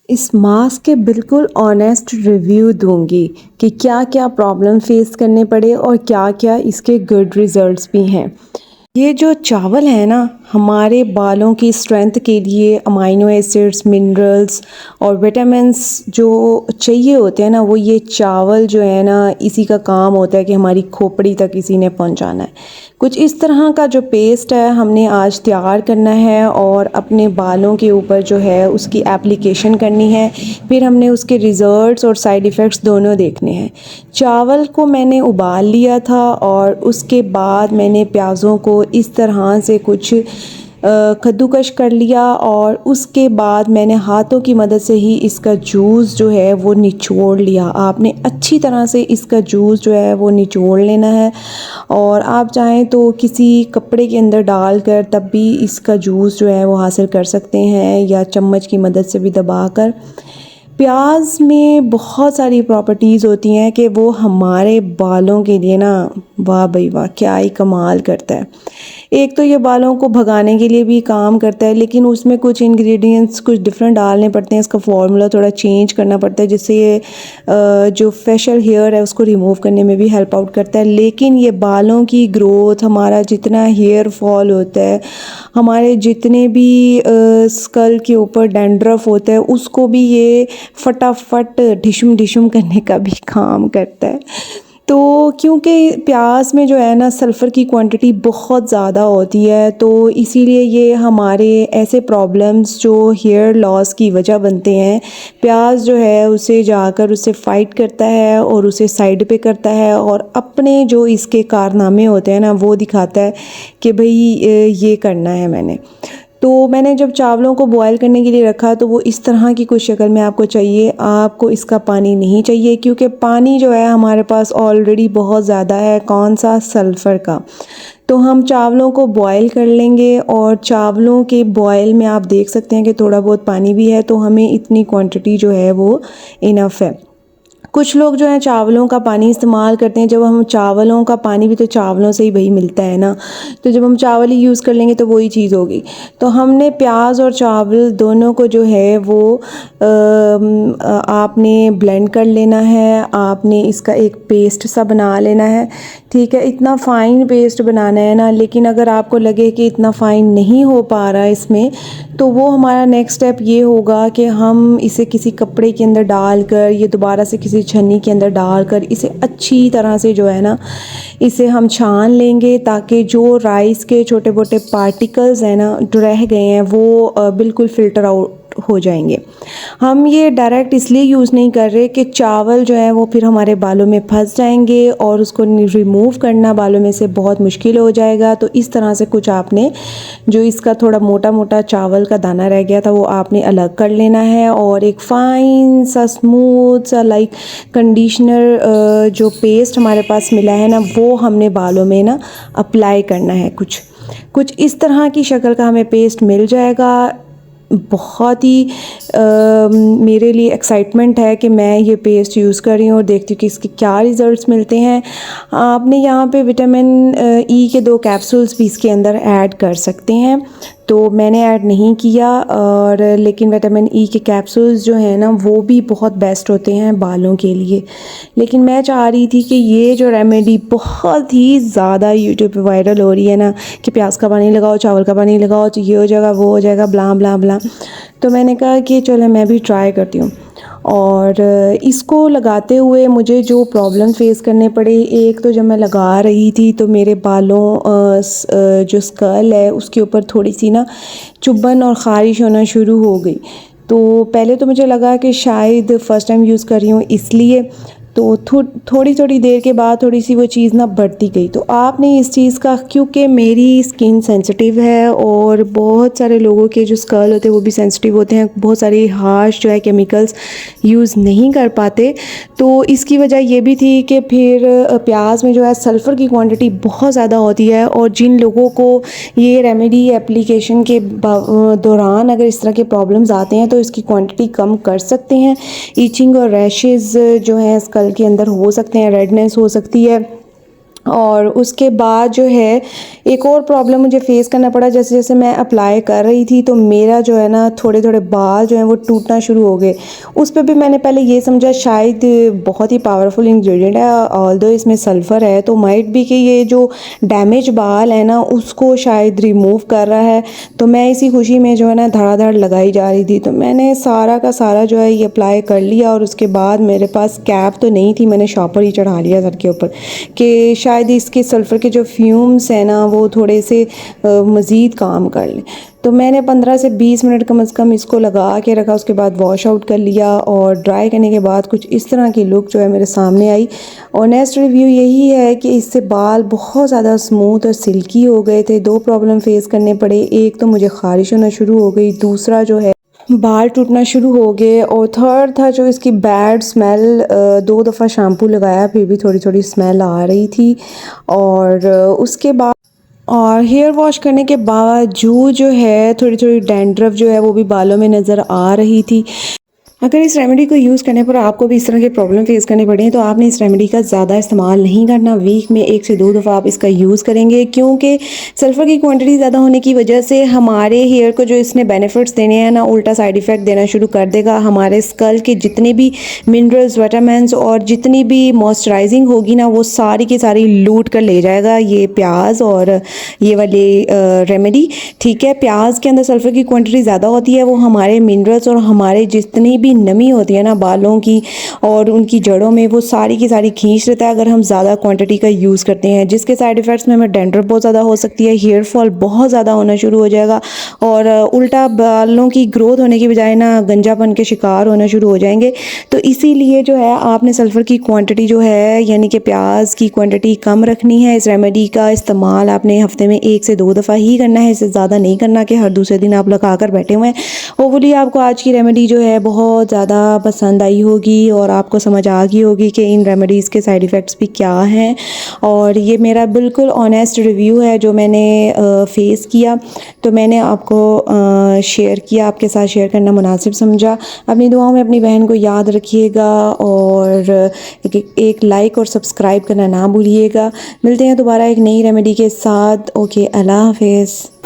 इस मास्क के बिल्कुल ऑनेस्ट रिव्यू दूंगी कि क्या क्या प्रॉब्लम फेस करने पड़े और क्या क्या इसके गुड रिजल्ट्स भी हैं। ये जो चावल है ना, हमारे बालों की स्ट्रेंथ के लिए अमाइनो एसिड्स, मिनरल्स और विटामिन्स जो चाहिए होते हैं ना, वो ये चावल जो है ना, इसी का काम होता है कि हमारी खोपड़ी तक इसी ने पहुंचाना है। कुछ इस तरह का जो पेस्ट है हमने आज तैयार करना है और अपने बालों के ऊपर जो है उसकी एप्लीकेशन करनी है। फिर हमने उसके रिज़ल्ट्स और साइड इफ़ेक्ट्स दोनों देखने हैं। चावल को मैंने उबाल लिया था और उसके बाद मैंने प्याज़ों को इस तरह से कुछ कद्दूकश कर लिया और उसके बाद मैंने हाथों की मदद से ही इसका जूस जो है वो निचोड़ लिया। आपने अच्छी तरह से इसका जूस जो है वो निचोड़ लेना है और आप चाहें तो किसी कपड़े के अंदर डालकर तब भी इसका जूस जो है वो हासिल कर सकते हैं, या चम्मच की मदद से भी दबाकर। प्याज में बहुत सारी प्रॉपर्टीज़ होती हैं कि वो हमारे बालों के लिए ना, वाह भाई वाह, क्या ही कमाल करता है। एक तो ये बालों को भगाने के लिए भी काम करता है, लेकिन उसमें कुछ इंग्रेडिएंट्स कुछ डिफरेंट डालने पड़ते हैं, इसका फॉर्मूला थोड़ा चेंज करना पड़ता है, जिससे ये जो फेशियल हेयर है उसको रिमूव करने में भी हेल्प आउट करता है। लेकिन ये बालों की ग्रोथ, हमारा जितना हेयर फॉल होता है, हमारे जितने भी स्कल के ऊपर डैंड्रफ होता है, उसको भी ये फटाफट ढिशुम ढिशुम करने का भी काम करता है। तो क्योंकि प्याज में जो है ना सल्फ़र की क्वांटिटी बहुत ज़्यादा होती है, तो इसीलिए ये हमारे ऐसे प्रॉब्लम्स जो हेयर लॉस की वजह बनते हैं, प्याज जो है उसे जाकर उससे फ़ाइट करता है और उसे साइड पे करता है और अपने जो इसके कारनामे होते हैं ना वो दिखाता है कि भाई ये करना है मैंने। तो मैंने जब चावलों को बॉयल करने के लिए रखा तो वो इस तरह की कुछ शक्ल में आपको चाहिए। आपको इसका पानी नहीं चाहिए, क्योंकि पानी जो है हमारे पास ऑलरेडी बहुत ज़्यादा है। कौन सा? सल्फ़र का। तो हम चावलों को बॉयल कर लेंगे और चावलों के बॉयल में आप देख सकते हैं कि थोड़ा बहुत पानी भी है, तो हमें इतनी क्वांटिटी जो है वो इनफ है। कुछ लोग जो है चावलों का पानी इस्तेमाल करते हैं। जब हम चावलों का पानी भी तो चावलों से ही भाई मिलता है ना, तो जब हम चावल ही यूज़ कर लेंगे तो वही चीज़ होगी। तो हमने प्याज और चावल दोनों को जो है वो आपने ब्लेंड कर लेना है। आपने इसका एक पेस्ट सा बना लेना है, ठीक है। इतना फ़ाइन पेस्ट बनाना है ना, लेकिन अगर आपको लगे कि इतना फ़ाइन नहीं हो पा रहा है इसमें, तो वो हमारा नेक्स्ट स्टेप ये होगा कि हम इसे किसी कपड़े के अंदर डालकर, ये दोबारा से किसी छन्नी के अंदर डालकर इसे अच्छी तरह से जो है ना इसे हम छान लेंगे, ताकि जो राइस के छोटे मोटे पार्टिकल्स हैं ना जो रह गए हैं वो बिल्कुल फ़िल्टर आउट हो जाएंगे। हम ये डायरेक्ट इसलिए यूज़ नहीं कर रहे कि चावल जो है वो फिर हमारे बालों में फंस जाएंगे और उसको रिमूव करना बालों में से बहुत मुश्किल हो जाएगा। तो इस तरह से कुछ आपने जो इसका थोड़ा मोटा मोटा चावल का दाना रह गया था वो आपने अलग कर लेना है और एक फ़ाइन सा स्मूथ सा लाइक कंडीशनर जो पेस्ट हमारे पास मिला है ना, वो हमने बालों में ना अप्लाई करना है। कुछ कुछ इस तरह की शक्ल का हमें पेस्ट मिल जाएगा। बहुत ही मेरे लिए एक्साइटमेंट है कि मैं ये पेस्ट यूज़ कर रही हूँ और देखती हूँ कि इसके क्या रिज़ल्ट्स मिलते हैं। आपने यहाँ पे विटामिन ई के 2 कैप्सूल्स भी इसके अंदर ऐड कर सकते हैं, तो मैंने ऐड नहीं किया। और लेकिन विटामिन ई के कैप्सूल्स जो हैं ना वो भी बहुत बेस्ट होते हैं बालों के लिए। लेकिन मैं चाह रही थी कि ये जो रेमेडी बहुत ही ज़्यादा यूट्यूब पे वायरल हो रही है ना, कि प्याज का पानी लगाओ, चावल का पानी लगाओ तो ये हो जाएगा, वो हो जाएगा, ब्ला ब्ला ब्ला। तो मैंने कहा कि चलो मैं भी ट्राई करती हूँ। और इसको लगाते हुए मुझे जो प्रॉब्लम फेस करने पड़े, एक तो जब मैं लगा रही थी तो मेरे बालों जो स्कल है उसके ऊपर थोड़ी सी ना चुभन और ख़ारिश होना शुरू हो गई। तो पहले तो मुझे लगा कि शायद फ़र्स्ट टाइम यूज़ कर रही हूँ इसलिए, तो थोड़ी थोड़ी देर के बाद थोड़ी सी वो चीज़ ना बढ़ती गई। तो आपने इस चीज़ का, क्योंकि मेरी स्किन सेंसिटिव है और बहुत सारे लोगों के जो स्कल होते हैं वो भी सेंसिटिव होते हैं, बहुत सारे हार्श जो है केमिकल्स यूज़ नहीं कर पाते, तो इसकी वजह ये भी थी कि फिर प्याज में जो है सल्फ़र की क्वांटिटी बहुत ज़्यादा होती है। और जिन लोगों को ये रेमेडी एप्लीकेशन के दौरान अगर इस तरह के प्रॉब्लम्स आते हैं तो इसकी क्वांटिटी कम कर सकते हैं। ईचिंग और रैशेज़ जो है स्कल के अंदर हो सकते हैं, रेडनेस हो सकती है, और उसके बाद जो है एक और प्रॉब्लम मुझे फेस करना पड़ा, जैसे जैसे मैं अप्लाई कर रही थी तो मेरा जो है ना थोड़े थोड़े बाल जो हैं वो टूटना शुरू हो गए। उस पर भी मैंने पहले ये समझा शायद बहुत ही पावरफुल इंग्रेडिएंट है, ऑल्दो इसमें सल्फ़र है, तो माइट भी कि ये जो डैमेज बाल है ना उसको शायद रिमूव कर रहा है। तो मैं इसी खुशी में जो है ना धड़ाधड़ लगाई जा रही थी। तो मैंने सारा का सारा जो है ये अप्लाई कर लिया और उसके बाद मेरे पास कैप तो नहीं थी, मैंने शॉपर ही चढ़ा लिया सर के ऊपर कि शायद इसके सल्फ़र के जो फ्यूम्स हैं ना वो थोड़े से मज़ीद काम कर लें। तो मैंने 15 से 20 मिनट कम से कम इसको लगा के रखा, उसके बाद वॉश आउट कर लिया और ड्राई करने के बाद कुछ इस तरह की लुक जो है मेरे सामने आई। ऑनेस्ट रिव्यू यही है कि इससे बाल बहुत ज़्यादा स्मूथ और सिल्की हो गए थे। 2 प्रॉब्लम फेस करने पड़े, एक तो मुझे ख़ारिश होना शुरू हो गई, दूसरा जो है बाल टूटना शुरू हो गए, और थर्ड था जो इसकी बैड स्मेल। 2 दफ़ा शैम्पू लगाया फिर भी थोड़ी थोड़ी स्मेल आ रही थी। और उसके बाद और हेयर वॉश करने के बावजूद जो है थोड़ी थोड़ी डैंड्रफ जो है वो भी बालों में नज़र आ रही थी। अगर इस रेमेडी को यूज़ करने पर आपको भी इस तरह के प्रॉब्लम फेस करने पड़े तो आपने इस रेमेडी का ज़्यादा इस्तेमाल नहीं करना। वीक में 1 से 2 दफ़ा आप इसका यूज़ करेंगे, क्योंकि सल्फ़र की क्वांटिटी ज़्यादा होने की वजह से हमारे हेयर को जो इसने बेनिफिट्स देने हैं ना उल्टा साइड इफ़ेक्ट देना शुरू कर देगा। हमारे स्कल के जितने भी मिनरल्स, विटामिन्स और जितनी भी मॉइस्चराइजिंग होगी ना वो सारी की सारी लूट कर ले जाएगा ये प्याज और ये वाली रेमेडी। ठीक है, प्याज के अंदर सल्फ़र की क्वांटिटी ज़्यादा होती है, वो हमारे मिनरल्स और हमारे जितनी भी नमी होती है ना बालों की और उनकी जड़ों में वो सारी की सारी खींच लेता है अगर हम ज़्यादा क्वांटिटी का यूज़ करते हैं, जिसके साइड इफ़ेक्ट्स में हमें डैंड्रफ बहुत ज़्यादा हो सकती है, हेयर फॉल बहुत ज़्यादा होना शुरू हो जाएगा और उल्टा बालों की ग्रोथ होने की बजाय ना गंजापन के शिकार होना शुरू हो जाएंगे। तो इसीलिए जो है आपने सल्फ़र की क्वांटिटी जो है यानी कि प्याज की क्वांटिटी कम रखनी है। इस रेमेडी का इस्तेमाल आपने हफ्ते में 1 से 2 दफ़ा ही करना है, इससे ज़्यादा नहीं करना कि हर दूसरे दिन आप लगा कर बैठे हुए हैं। होपफुली आपको आज की रेमेडी जो है बहुत ज़्यादा पसंद आई होगी और आपको समझ आ गई होगी कि इन रेमेडीज़ के साइड इफ़ेक्ट्स भी क्या हैं। और ये मेरा बिल्कुल ऑनेस्ट रिव्यू है जो मैंने फेस किया, तो मैंने आपको शेयर किया, आपके साथ शेयर करना मुनासिब समझा। अपनी दुआओं में अपनी बहन को याद रखिएगा और एक लाइक और सब्सक्राइब करना ना भूलिएगा। मिलते हैं दोबारा एक नई रेमेडी के साथ। ओके, अल्लाह हाफ़िज़।